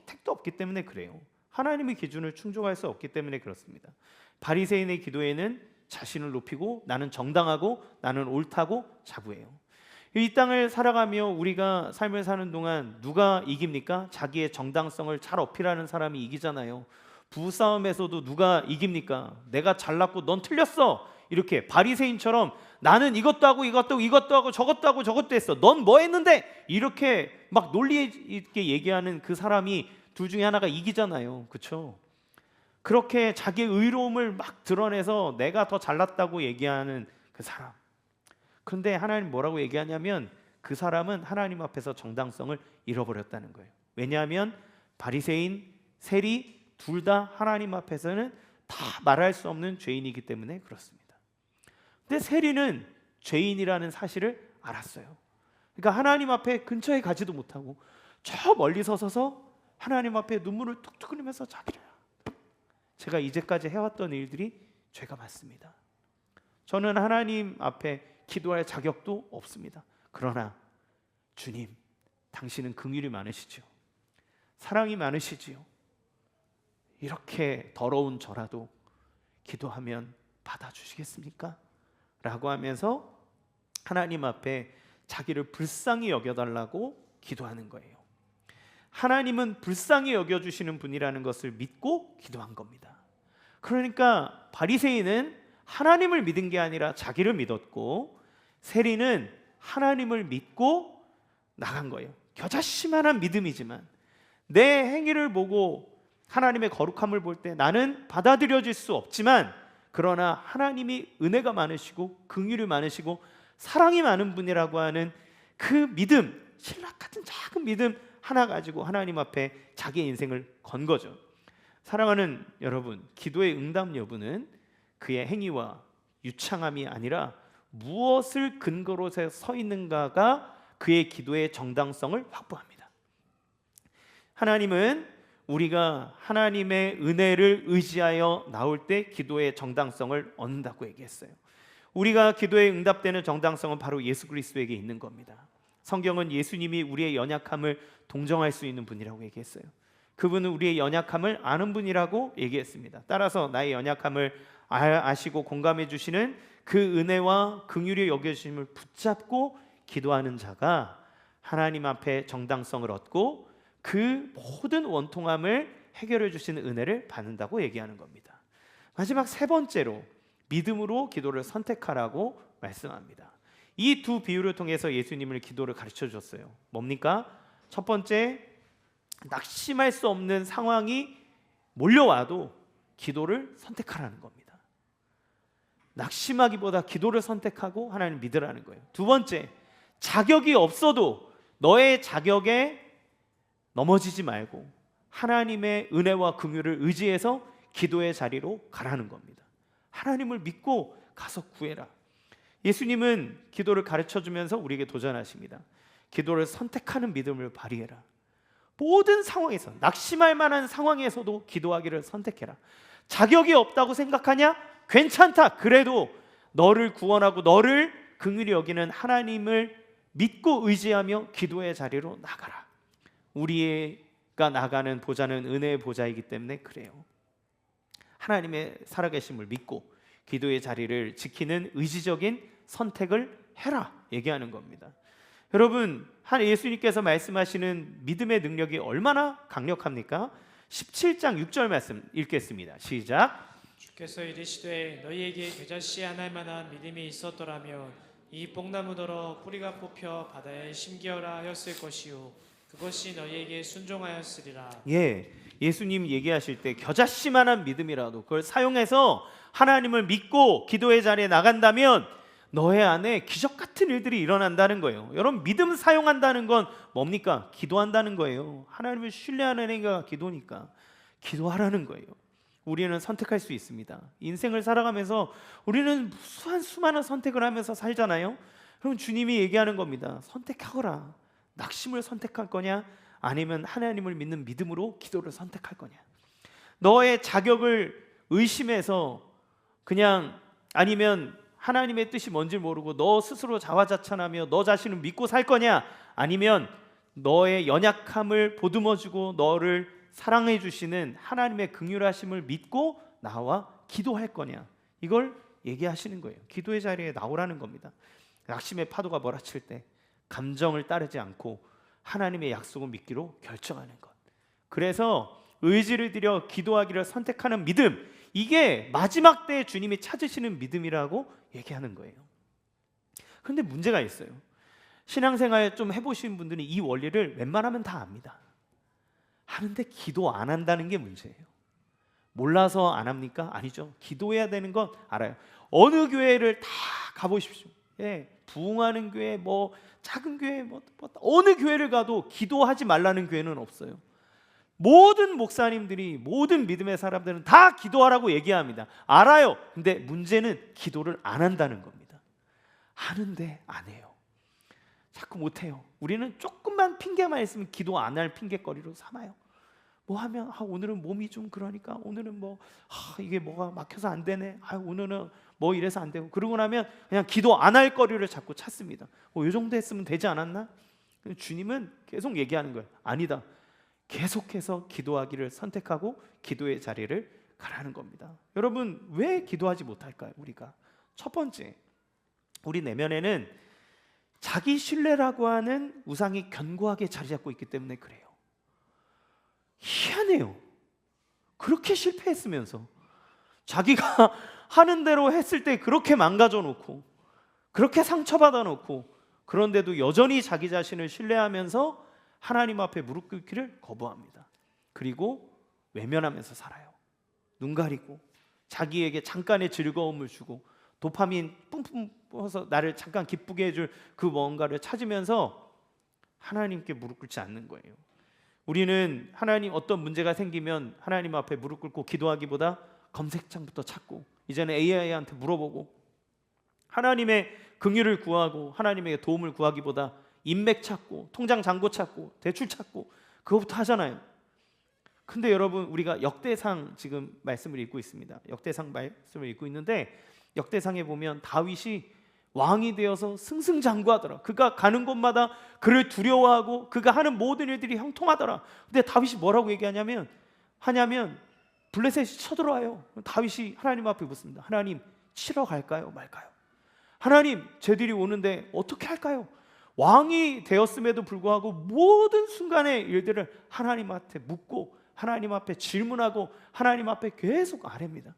택도 없기 때문에 그래요. 하나님의 기준을 충족할 수 없기 때문에 그렇습니다. 바리새인의 기도에는 자신을 높이고 나는 정당하고 나는 옳다고 자부해요. 이 땅을 살아가며 우리가 삶을 사는 동안 누가 이깁니까? 자기의 정당성을 잘 어필하는 사람이 이기잖아요. 부부싸움에서도 누가 이깁니까? 내가 잘났고 넌 틀렸어. 이렇게 바리새인처럼 나는 이것도 하고 저것도 하고 저것도 했어. 넌 뭐 했는데? 이렇게 막 논리 있게 얘기하는 그 사람이 둘 중에 하나가 이기잖아요. 그렇죠? 그렇게 자기의 의로움을 막 드러내서 내가 더 잘났다고 얘기하는 그 사람. 그런데 하나님 뭐라고 얘기하냐면 그 사람은 하나님 앞에서 정당성을 잃어버렸다는 거예요. 왜냐하면 바리새인, 세리 둘 다 하나님 앞에서는 다 말할 수 없는 죄인이기 때문에 그렇습니다. 근데 세리는 죄인이라는 사실을 알았어요. 그러니까 하나님 앞에 근처에 가지도 못하고 저 멀리 서서 하나님 앞에 눈물을 툭툭 흘리면서 자기를 제가 이제까지 해왔던 일들이 죄가 많습니다. 저는 하나님 앞에 기도할 자격도 없습니다. 그러나 주님, 당신은 긍휼이 많으시죠. 사랑이 많으시지요. 이렇게 더러운 저라도 기도하면 받아주시겠습니까? 라고 하면서 하나님 앞에 자기를 불쌍히 여겨달라고 기도하는 거예요. 하나님은 불쌍히 여겨주시는 분이라는 것을 믿고 기도한 겁니다. 그러니까 바리새인은 하나님을 믿은 게 아니라 자기를 믿었고 세리는 하나님을 믿고 나간 거예요. 겨자씨만한 믿음이지만 내 행위를 보고 하나님의 거룩함을 볼 때 나는 받아들여질 수 없지만 그러나 하나님이 은혜가 많으시고 긍휼이 많으시고 사랑이 많은 분이라고 하는 그 믿음, 신락 같은 작은 믿음 하나 가지고 하나님 앞에 자기의 인생을 건 거죠. 사랑하는 여러분, 기도의 응답 여부는 그의 행위와 유창함이 아니라 무엇을 근거로 서 있는가가 그의 기도의 정당성을 확보합니다. 하나님은 우리가 하나님의 은혜를 의지하여 나올 때 기도의 정당성을 얻는다고 얘기했어요. 우리가 기도에 응답되는 정당성은 바로 예수 그리스도에게 있는 겁니다. 성경은 예수님이 우리의 연약함을 동정할 수 있는 분이라고 얘기했어요. 그분은 우리의 연약함을 아는 분이라고 얘기했습니다. 따라서 나의 연약함을 아시고 공감해 주시는 그 은혜와 긍휼히 여겨주심을 붙잡고 기도하는 자가 하나님 앞에 정당성을 얻고 그 모든 원통함을 해결해 주시는 은혜를 받는다고 얘기하는 겁니다. 마지막 세 번째로 믿음으로 기도를 선택하라고 말씀합니다. 이 두 비유를 통해서 예수님을 기도를 가르쳐 줬어요. 뭡니까? 첫 번째, 낙심할 수 없는 상황이 몰려와도 기도를 선택하라는 겁니다. 낙심하기보다 기도를 선택하고 하나님을 믿으라는 거예요. 두 번째, 자격이 없어도 너의 자격에 넘어지지 말고 하나님의 은혜와 긍휼을 의지해서 기도의 자리로 가라는 겁니다. 하나님을 믿고 가서 구해라. 예수님은 기도를 가르쳐주면서 우리에게 도전하십니다. 기도를 선택하는 믿음을 발휘해라. 모든 상황에서, 낙심할 만한 상황에서도 기도하기를 선택해라. 자격이 없다고 생각하냐? 괜찮다. 그래도 너를 구원하고 너를 긍휼히 여기는 하나님을 믿고 의지하며 기도의 자리로 나가라. 우리가 나가는 보좌는 은혜의 보좌이기 때문에 그래요. 하나님의 살아계심을 믿고 기도의 자리를 지키는 의지적인 선택을 해라 얘기하는 겁니다. 여러분, 한 예수님께서 말씀하시는 믿음의 능력이 얼마나 강력합니까? 17장 6절 말씀 읽겠습니다. 시작. 주께서 이르시되 너희에게 겨자씨 하나일 만한 믿음이 있었더라면 이 뽕나무더러 뿌리가 뽑혀 바다에 심기어라 하였을 것이요 그것이 너희에게 순종하였으리라. 예수님 얘기하실 때 겨자씨만한 믿음이라도 그걸 사용해서 하나님을 믿고 기도의 자리에 나간다면 너의 안에 기적 같은 일들이 일어난다는 거예요. 여러분, 믿음 사용한다는 건 뭡니까? 기도한다는 거예요. 하나님을 신뢰하는 행위가 기도니까 기도하라는 거예요. 우리는 선택할 수 있습니다. 인생을 살아가면서 우리는 수많은 선택을 하면서 살잖아요. 그럼 주님이 얘기하는 겁니다. 선택하거라. 낙심을 선택할 거냐, 아니면 하나님을 믿는 믿음으로 기도를 선택할 거냐. 너의 자격을 의심해서 그냥, 아니면 하나님의 뜻이 뭔지 모르고 너 스스로 자화자찬하며 너 자신을 믿고 살 거냐, 아니면 너의 연약함을 보듬어주고 너를 사랑해 주시는 하나님의 긍휼하심을 믿고 나와 기도할 거냐, 이걸 얘기하시는 거예요. 기도의 자리에 나오라는 겁니다. 낙심의 파도가 몰아칠 때 감정을 따르지 않고 하나님의 약속을 믿기로 결정하는 것. 그래서 의지를 들여 기도하기를 선택하는 믿음, 이게 마지막 때에 주님이 찾으시는 믿음이라고 얘기하는 거예요. 그런데 문제가 있어요. 신앙생활 좀 해보신 분들은 이 원리를 웬만하면 다 압니다. 하는데 기도 안 한다는 게 문제예요. 몰라서 안 합니까? 아니죠. 기도해야 되는 건 알아요. 어느 교회를 다 가보십시오. 부흥하는 교회, 뭐 작은 교회, 뭐 어느 교회를 가도 기도하지 말라는 교회는 없어요. 모든 목사님들이, 모든 믿음의 사람들은 다 기도하라고 얘기합니다. 알아요. 근데 문제는 기도를 안 한다는 겁니다. 하는데 안 해요. 자꾸 못 해요. 우리는 조금만 핑계만 있으면 기도 안 할 핑계거리로 삼아요. 뭐 하면 오늘은 몸이 좀 그러니까, 오늘은 뭐 이게 뭐가 막혀서 안 되네, 오늘은 뭐 이래서 안 되고, 그러고 나면 그냥 기도 안 할 거리를 자꾸 찾습니다. 이 정도 했으면 되지 않았나? 주님은 계속 얘기하는 거예요. 아니다. 계속해서 기도하기를 선택하고 기도의 자리를 가라는 겁니다. 여러분, 왜 기도하지 못할까요? 우리가 첫 번째, 우리 내면에는 자기 신뢰라고 하는 우상이 견고하게 자리 잡고 있기 때문에 그래요. 희한해요. 그렇게 실패했으면서 자기가 하는 대로 했을 때 그렇게 망가져 놓고 그렇게 상처받아 놓고, 그런데도 여전히 자기 자신을 신뢰하면서 하나님 앞에 무릎 꿇기를 거부합니다. 그리고 외면하면서 살아요. 눈 가리고 자기에게 잠깐의 즐거움을 주고 도파민 뿜뿜 퍼서 나를 잠깐 기쁘게 해줄 그 뭔가를 찾으면서 하나님께 무릎 꿇지 않는 거예요. 우리는 하나님 어떤 문제가 생기면 하나님 앞에 무릎 꿇고 기도하기보다 검색창부터 찾고, 이제는 AI한테 물어보고, 하나님의 긍휼을 구하고 하나님에게 도움을 구하기보다 인맥 찾고 통장 잔고 찾고 대출 찾고 그거부터 하잖아요. 근데 여러분, 우리가 역대상 지금 말씀을 읽고 있습니다. 역대상 말씀을 읽고 있는데, 역대상에 보면 다윗이 왕이 되어서 승승장구하더라. 그가 가는 곳마다 그를 두려워하고 그가 하는 모든 일들이 형통하더라. 근데 다윗이 뭐라고 얘기하냐면, 블레셋이 쳐들어와요. 다윗이 하나님 앞에 묻습니다. 하나님, 치러 갈까요 말까요? 하나님, 쟤들이 오는데 어떻게 할까요? 왕이 되었음에도 불구하고 모든 순간의 일들을 하나님 앞에 묻고 하나님 앞에 질문하고 하나님 앞에 계속 아뢰입니다.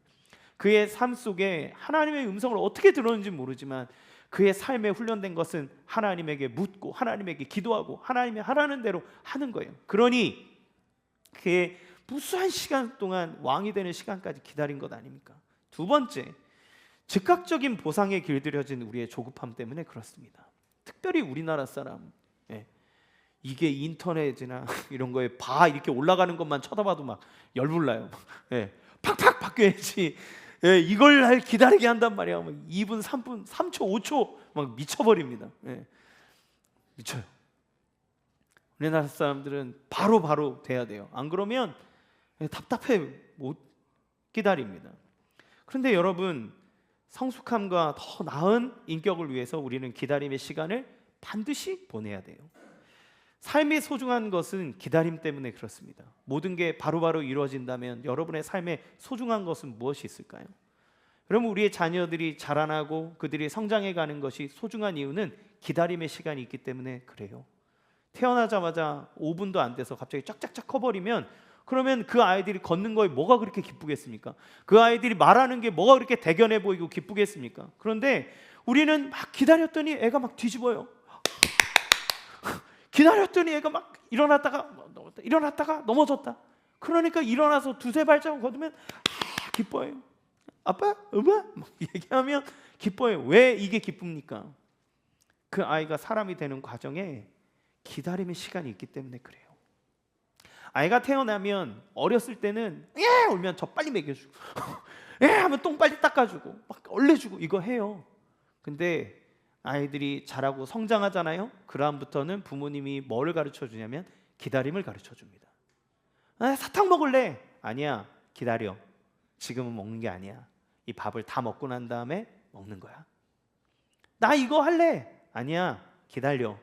그의 삶 속에 하나님의 음성을 어떻게 들었는지 모르지만 그의 삶에 훈련된 것은 하나님에게 묻고 하나님에게 기도하고 하나님이 하라는 대로 하는 거예요. 그러니 그의 무수한 시간 동안 왕이 되는 시간까지 기다린 것 아닙니까? 두 번째, 즉각적인 보상에 길들여진 우리의 조급함 때문에 그렇습니다. 특별히 우리나라 사람, 이게 인터넷이나 이런 거에 이렇게 올라가는 것만 쳐다봐도 막 열불나요. 팍팍 바뀌어야지. 이걸 기다리게 한단 말이야. 2분, 3분, 3초, 5초 막 미쳐버립니다. 미쳐요. 우리나라 사람들은 바로 돼야 돼요. 안 그러면 답답해 못 기다립니다. 그런데 여러분, 성숙함과 더 나은 인격을 위해서 우리는 기다림의 시간을 반드시 보내야 돼요. 삶이 소중한 것은 기다림 때문에 그렇습니다. 모든 게 바로바로 이루어진다면 여러분의 삶에 소중한 것은 무엇이 있을까요? 그러면 우리의 자녀들이 자라나고 그들이 성장해 가는 것이 소중한 이유는 기다림의 시간이 있기 때문에 그래요. 태어나자마자 5분도 안 돼서 갑자기 쫙쫙쫙 커버리면 그러면 그 아이들이 걷는 거에 뭐가 그렇게 기쁘겠습니까? 그 아이들이 말하는 게 뭐가 그렇게 대견해 보이고 기쁘겠습니까? 그런데 우리는 막 기다렸더니 애가 막 뒤집어요. 기다렸더니 애가 막 일어났다가 넘어졌다. 그러니까 일어나서 두세 발자국 걷으면 기뻐요. 아빠, 엄마 막 얘기하면 기뻐요. 왜 이게 기쁩니까? 그 아이가 사람이 되는 과정에 기다림의 시간이 있기 때문에 그래요. 아이가 태어나면 어렸을 때는 울면 저 빨리 먹여주고 하면 똥 빨리 닦아주고 막 얼레주고 이거 해요. 근데 아이들이 자라고 성장하잖아요. 그다음부터는 부모님이 뭐를 가르쳐 주냐면 기다림을 가르쳐 줍니다. 사탕 먹을래? 아니야, 기다려. 지금은 먹는 게 아니야. 이 밥을 다 먹고 난 다음에 먹는 거야. 나 이거 할래? 아니야, 기다려.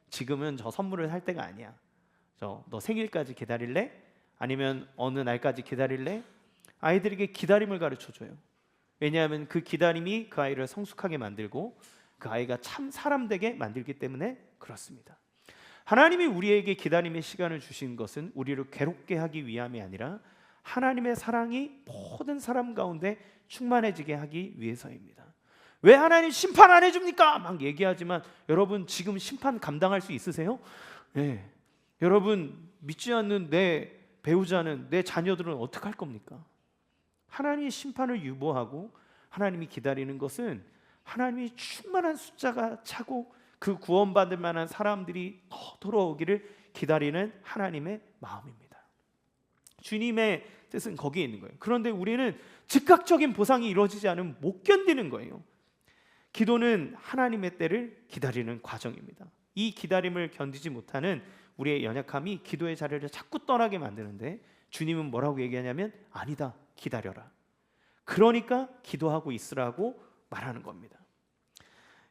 지금은 저 선물을 할 때가 아니야. 너 생일까지 기다릴래? 아니면 어느 날까지 기다릴래? 아이들에게 기다림을 가르쳐줘요. 왜냐하면 그 기다림이 그 아이를 성숙하게 만들고 그 아이가 참 사람 되게 만들기 때문에 그렇습니다. 하나님이 우리에게 기다림의 시간을 주신 것은 우리를 괴롭게 하기 위함이 아니라 하나님의 사랑이 모든 사람 가운데 충만해지게 하기 위해서입니다. 왜 하나님 심판 안 해줍니까? 막 얘기하지만 여러분 지금 심판 감당할 수 있으세요? 네. 여러분 믿지 않는 내 배우자는, 내 자녀들은 어떻게 할 겁니까? 하나님의 심판을 유보하고 하나님이 기다리는 것은 하나님이 충만한 숫자가 차고 그 구원받을 만한 사람들이 더 돌아오기를 기다리는 하나님의 마음입니다. 주님의 뜻은 거기에 있는 거예요. 그런데 우리는 즉각적인 보상이 이루어지지 않으면 못 견디는 거예요. 기도는 하나님의 때를 기다리는 과정입니다. 이 기다림을 견디지 못하는 우리의 연약함이 기도의 자리를 자꾸 떠나게 만드는데 주님은 뭐라고 얘기하냐면 아니다, 기다려라. 그러니까 기도하고 있으라고 말하는 겁니다.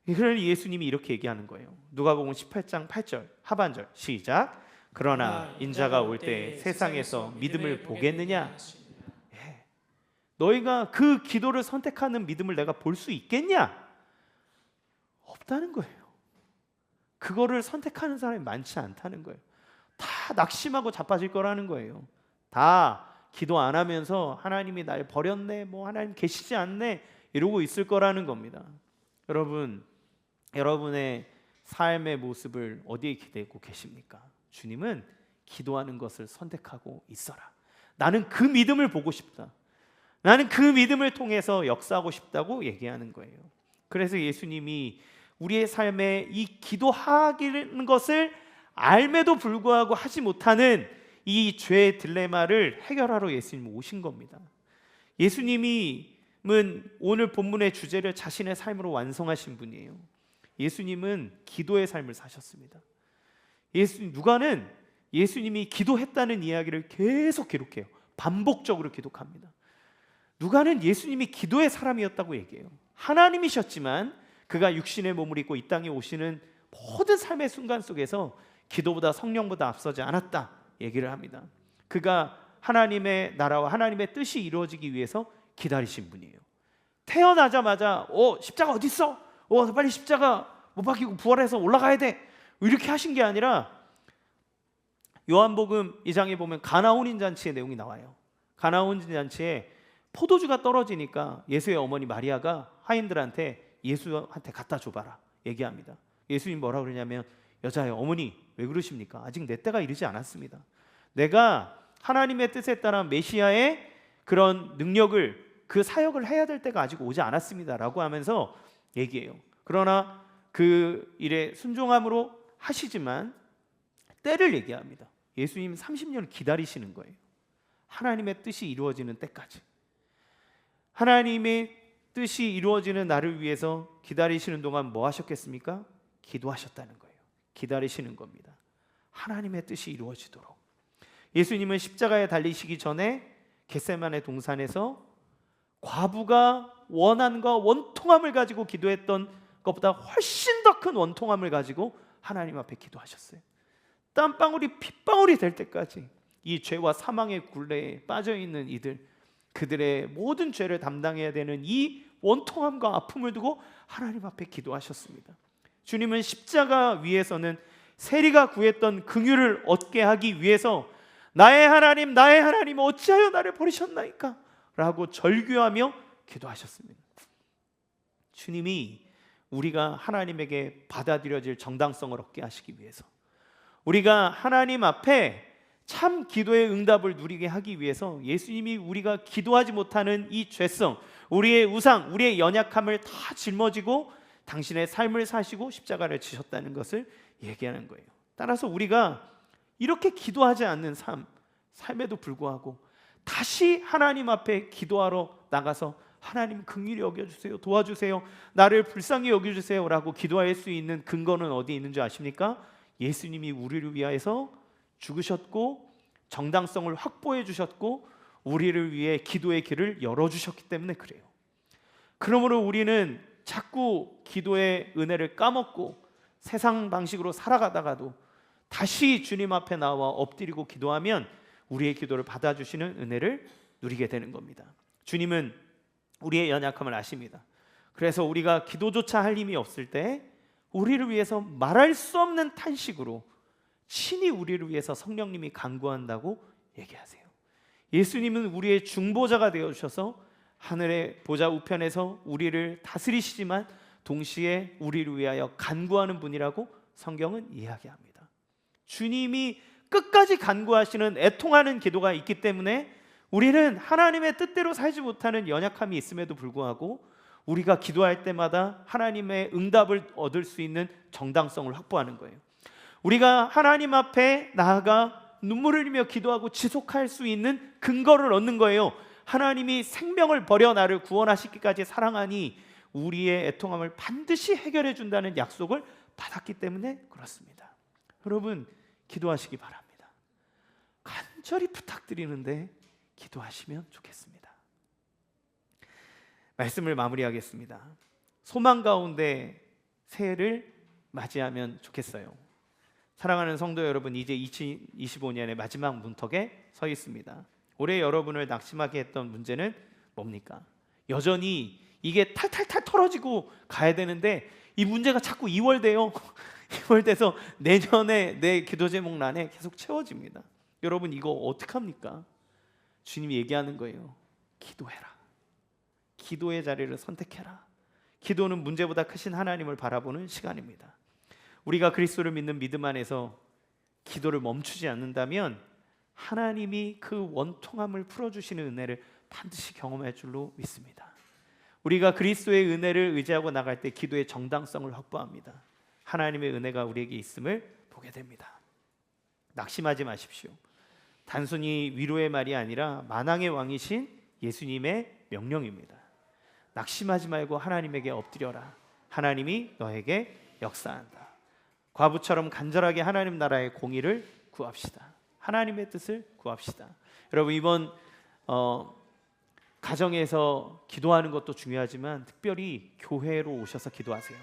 그러니 예수님이 이렇게 얘기하는 거예요. 누가복음 18장 8절 하반절 시작. 그러나 인자가 올 때 세상에서 믿음을 보겠느냐? 너희가 그 기도를 선택하는 믿음을 내가 볼 수 있겠냐? 없다는 거예요. 그거를 선택하는 사람이 많지 않다는 거예요. 다 낙심하고 자빠질 거라는 거예요. 다 기도 안 하면서 하나님이 날 버렸네, 뭐 하나님 계시지 않네 이러고 있을 거라는 겁니다. 여러분, 여러분의 삶의 모습을 어디에 기대고 계십니까? 주님은 기도하는 것을 선택하고 있어라. 나는 그 믿음을 보고 싶다. 나는 그 믿음을 통해서 역사하고 싶다고 얘기하는 거예요. 그래서 예수님이 우리의 삶에 이 기도하기는 것을 알매도 불구하고 하지 못하는 이 죄의 딜레마를 해결하러 예수님 오신 겁니다. 예수님은 오늘 본문의 주제를 자신의 삶으로 완성하신 분이에요. 예수님은 기도의 삶을 사셨습니다. 누가는 예수님이 기도했다는 이야기를 계속 기록해요. 반복적으로 기록합니다. 누가는 예수님이 기도의 사람이었다고 얘기해요. 하나님이셨지만 그가 육신의 몸을 입고 이 땅에 오시는 모든 삶의 순간 속에서 기도보다 성령보다 앞서지 않았다 얘기를 합니다. 그가 하나님의 나라와 하나님의 뜻이 이루어지기 위해서 기다리신 분이에요. 태어나자마자 십자가 어디 있어? 빨리 십자가 못 박히고 부활해서 올라가야 돼. 이렇게 하신 게 아니라 요한복음 2장에 보면 가나혼인 잔치의 내용이 나와요. 가나혼인 잔치에 포도주가 떨어지니까 예수의 어머니 마리아가 하인들한테 예수한테 갖다 줘봐라 얘기합니다. 예수님 뭐라고 그러냐면 여자여, 어머니 왜 그러십니까? 아직 내 때가 이르지 않았습니다. 내가 하나님의 뜻에 따라 메시아의 그런 능력을, 그 사역을 해야 될 때가 아직 오지 않았습니다 라고 하면서 얘기해요. 그러나 그 일에 순종함으로 하시지만 때를 얘기합니다. 예수님 30년을 기다리시는 거예요. 하나님의 뜻이 이루어지는 때까지. 하나님의 뜻이 이루어지는 날을 위해서 기다리시는 동안 뭐 하셨겠습니까? 기도하셨다는 거예요. 기다리시는 겁니다. 하나님의 뜻이 이루어지도록. 예수님은 십자가에 달리시기 전에 겟세마네 동산에서 과부가 원한과 원통함을 가지고 기도했던 것보다 훨씬 더 큰 원통함을 가지고 하나님 앞에 기도하셨어요. 땀방울이 핏방울이 될 때까지 이 죄와 사망의 굴레에 빠져있는 이들, 그들의 모든 죄를 담당해야 되는 이 원통함과 아픔을 두고 하나님 앞에 기도하셨습니다. 주님은 십자가 위에서는 세리가 구했던 긍휼을 얻게 하기 위해서 나의 하나님 어찌하여 나를 버리셨나이까 라고 절규하며 기도하셨습니다. 주님이 우리가 하나님에게 받아들여질 정당성을 얻게 하시기 위해서, 우리가 하나님 앞에 참 기도의 응답을 누리게 하기 위해서 예수님이 우리가 기도하지 못하는 이 죄성, 우리의 우상, 우리의 연약함을 다 짊어지고 당신의 삶을 사시고 십자가를 지셨다는 것을 얘기하는 거예요. 따라서 우리가 이렇게 기도하지 않는 삶에도 불구하고 다시 하나님 앞에 기도하러 나가서 하나님 긍휼히 여겨주세요, 도와주세요, 나를 불쌍히 여겨주세요 라고 기도할 수 있는 근거는 어디 있는 줄 아십니까? 예수님이 우리를 위하여서 죽으셨고 정당성을 확보해 주셨고 우리를 위해 기도의 길을 열어주셨기 때문에 그래요. 그러므로 우리는 자꾸 기도의 은혜를 까먹고 세상 방식으로 살아가다가도 다시 주님 앞에 나와 엎드리고 기도하면 우리의 기도를 받아주시는 은혜를 누리게 되는 겁니다. 주님은 우리의 연약함을 아십니다. 그래서 우리가 기도조차 할 힘이 없을 때 우리를 위해서 말할 수 없는 탄식으로 친히 우리를 위해서 성령님이 간구한다고 얘기하세요. 예수님은 우리의 중보자가 되어주셔서 하늘의 보좌 우편에서 우리를 다스리시지만 동시에 우리를 위하여 간구하는 분이라고 성경은 이야기합니다. 주님이 끝까지 간구하시는 애통하는 기도가 있기 때문에 우리는 하나님의 뜻대로 살지 못하는 연약함이 있음에도 불구하고 우리가 기도할 때마다 하나님의 응답을 얻을 수 있는 정당성을 확보하는 거예요. 우리가 하나님 앞에 나아가 눈물을 흘리며 기도하고 지속할 수 있는 근거를 얻는 거예요. 하나님이 생명을 버려 나를 구원하시기까지 사랑하니 우리의 애통함을 반드시 해결해 준다는 약속을 받았기 때문에 그렇습니다. 여러분, 기도하시기 바랍니다. 간절히 부탁드리는데 기도하시면 좋겠습니다. 말씀을 마무리하겠습니다. 소망 가운데 새해를 맞이하면 좋겠어요. 사랑하는 성도 여러분, 이제 2025년의 마지막 문턱에 서 있습니다. 올해 여러분을 낙심하게 했던 문제는 뭡니까? 여전히 이게 탈탈탈 털어지고 가야 되는데 이 문제가 자꾸 2월 돼요. 2월 돼서 내년에 내 기도 제목란에 계속 채워집니다. 여러분, 이거 어떡합니까? 주님이 얘기하는 거예요. 기도해라. 기도의 자리를 선택해라. 기도는 문제보다 크신 하나님을 바라보는 시간입니다. 우리가 그리스도를 믿는 믿음 안에서 기도를 멈추지 않는다면 하나님이 그 원통함을 풀어주시는 은혜를 반드시 경험할 줄로 믿습니다. 우리가 그리스도의 은혜를 의지하고 나갈 때 기도의 정당성을 확보합니다. 하나님의 은혜가 우리에게 있음을 보게 됩니다. 낙심하지 마십시오. 단순히 위로의 말이 아니라 만왕의 왕이신 예수님의 명령입니다. 낙심하지 말고 하나님에게 엎드려라. 하나님이 너에게 역사한다. 과부처럼 간절하게 하나님 나라의 공의를 구합시다. 하나님의 뜻을 구합시다. 여러분, 이번 가정에서 기도하는 것도 중요하지만 특별히 교회로 오셔서 기도하세요.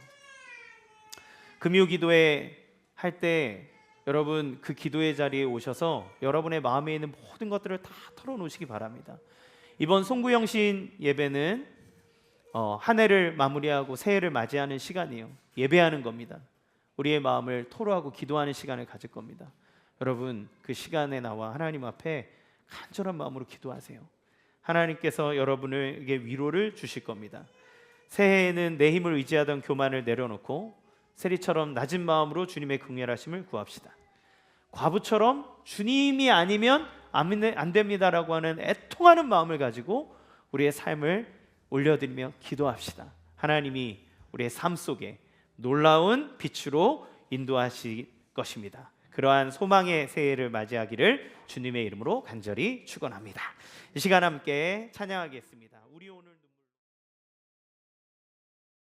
금요기도회 할 때 여러분 그 기도의 자리에 오셔서 여러분의 마음에 있는 모든 것들을 다 털어놓으시기 바랍니다. 이번 송구영신 예배는 한 해를 마무리하고 새해를 맞이하는 시간이에요. 예배하는 겁니다. 우리의 마음을 토로하고 기도하는 시간을 가질 겁니다. 여러분, 그 시간에 나와 하나님 앞에 간절한 마음으로 기도하세요. 하나님께서 여러분에게 위로를 주실 겁니다. 새해에는 내 힘을 의지하던 교만을 내려놓고 세리처럼 낮은 마음으로 주님의 긍휼하심을 구합시다. 과부처럼 주님이 아니면 안 됩니다라고 하는 애통하는 마음을 가지고 우리의 삶을 올려드리며 기도합시다. 하나님이 우리의 삶 속에 놀라운 빛으로 인도하실 것입니다. 그러한 소망의 새해를 맞이하기를 주님의 이름으로 간절히 축원합니다. 이 시간 함께 찬양하겠습니다. 우리 오늘